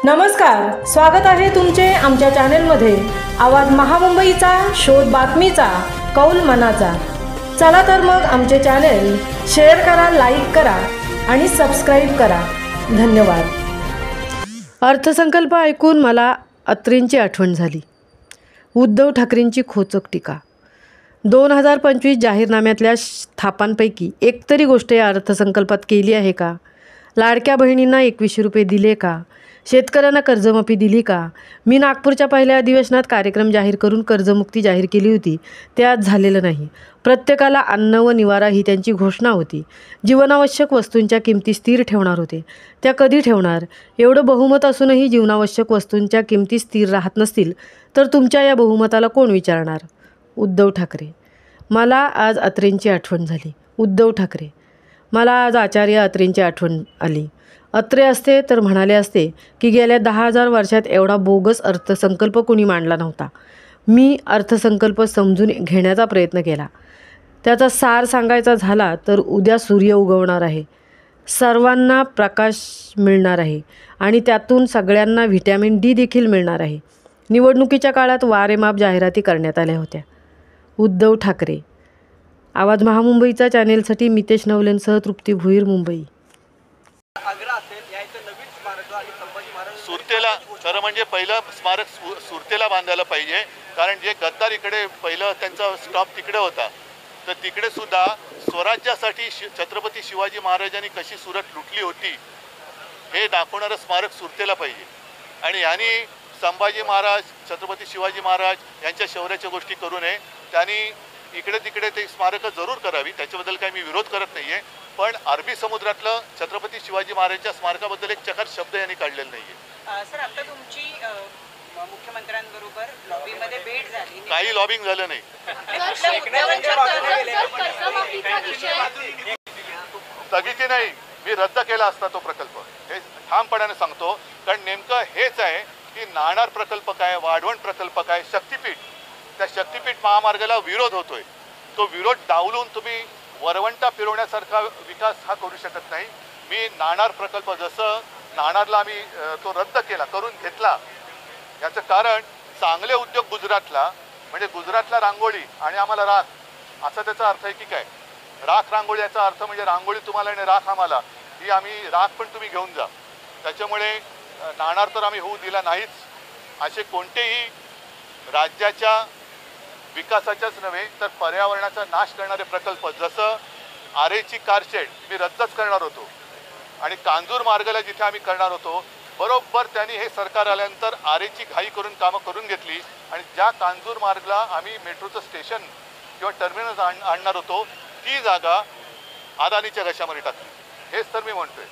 नमस्कार, स्वागत आहे तुमचे आमच्या चॅनेलमध्ये। आवाज महामुंबईचा, शोध बातमीचा, कौल मनाचा। चला तर मग आमचे चॅनेल शेअर करा, लाईक करा आणि सबस्क्राइब करा। धन्यवाद। अर्थसंकल्प ऐकून मला अत्रेंची आठवण झाली। उद्धव ठाकरेंची खोचक टीका। 2025 जाहीरनाम्यातल्या थापांपैकी एक तरी गोष्ट या अर्थसंकल्पात केली आहे का? लाडक्या बहिणींना 2100 रुपये दिले का? शेतकऱ्यांना कर्जमाफी दिली का? मी नागपूरच्या पहिल्या अधिवेशनात कार्यक्रम जाहीर करून कर्जमुक्ती जाहीर केली होती, ते आज झालेलं नाही। प्रत्येकाला अन्न व निवारा ही त्यांची घोषणा होती। जीवनावश्यक वस्तूंच्या किमती स्थिर ठेवणार होते, त्या कधी ठेवणार? एवढं बहुमत असूनही जीवनावश्यक वस्तूंच्या किमती स्थिर राहत नसतील तर तुमच्या या बहुमताला कोण विचारणार? उद्धव ठाकरे। मला आज अत्रेंची आठवण झाली। उद्धव ठाकरे। मला आज आचार्य अत्रेंची आठवण आली। अत्रे असते तर म्हणाले असते की गेल्या 10,000 वर्षात एवढा बोगस अर्थसंकल्प कोणी मांडला नव्हता। मी अर्थसंकल्प समजून घेण्याचा प्रयत्न केला। त्याचा सार सांगायचा झाला तर उद्या सूर्य उगवणार आहे, सर्वांना प्रकाश मिळणार आहे आणि त्यातून सगळ्यांना व्हिटॅमिन डी देखील मिळणार आहे। निवडणुकीच्या काळात वारेमाप जाहिराती करण्यात आल्या होत्या। उद्धव ठाकरे। आवाज महामुंबईचा चॅनेलसाठी मितेश नवलेंसह तृप्ती भुईर, मुंबई। सुरतेला खरं म्हणजे पहिलं स्मारक सुरतेला बांधायला पाहिजे, कारण जे गद्दार इकडे पहिलं त्यांचा स्टॉप तिकडे होता, तर तिकडे सुद्धा स्वराज्यासाठी छत्रपती शिवाजी महाराजांनी कशी सुरत लुटली होती हे दाखवणारं स्मारक सुरतेला पाहिजे। आणि यांनी संभाजी महाराज, छत्रपती शिवाजी महाराज यांच्या शौर्याच्या गोष्टी करू नये। त्यांनी इकडे तिकडे ते स्मारकं जरूर करावी, त्याच्याबद्दल काही मी विरोध करत नाही आहे, पण अरबी समुद्रातलं छत्रपती शिवाजी महाराजांच्या स्मारकाबद्दल एक चकार शब्द यांनी काढलेला नाही आहे। सर, आता तुमची मुख्यमंत्र्यांबरोबर लॉबीमध्ये भेट झाली, काही लॉबिंग झालं नाही। स्थगिती नाही, मी रद्द केला असता तो प्रकल्प, हे ठामपणाने सांगतो। कारण नेमकं हेच आहे की नाणार प्रकल्प काय, वाढवण प्रकल्प काय, शक्तीपीठ, त्या शक्तीपीठ महामार्गाला विरोध होतोय। तो विरोध डावलून तुम्ही वरवंटा फिरवण्यासारखा विकास हा करू शकत नाही। मी नाणार प्रकल्प, जसं नाणारला आम्ही तो रद्द केला, करून घेतला, याचं कारण चांगले उद्योग गुजरातला, म्हणजे गुजरातला रांगोळी आणि आम्हाला राख, असा त्याचा अर्थ आहे की काय? राख रांगोळी याचा अर्थ म्हणजे रांगोळी तुम्हाला आणि राख आम्हाला, ही आम्ही राख पण तुम्ही घेऊन जा। त्याच्यामुळे नाणार तर आम्ही होऊ दिला नाहीच। असे कोणतेही राज्याच्या विकासाच्याच नव्हे तर पर्यावरणाचा नाश करणारे प्रकल्प, जसं आरेची कारशेड मी रद्दच करणार होतो आणि कांजूर मार्गाला जिथे आम्ही करणार होतो, बरोबर त्यांनी हे सरकार आल्यानंतर आरेची घाई करून कामं करून घेतली आणि ज्या कांजूर मार्गला आम्ही मेट्रोचं स्टेशन किंवा टर्मिनल आणणार होतो ती जागा अदानीच्या घशामध्ये टाकली। हेच तर मी म्हणतोय।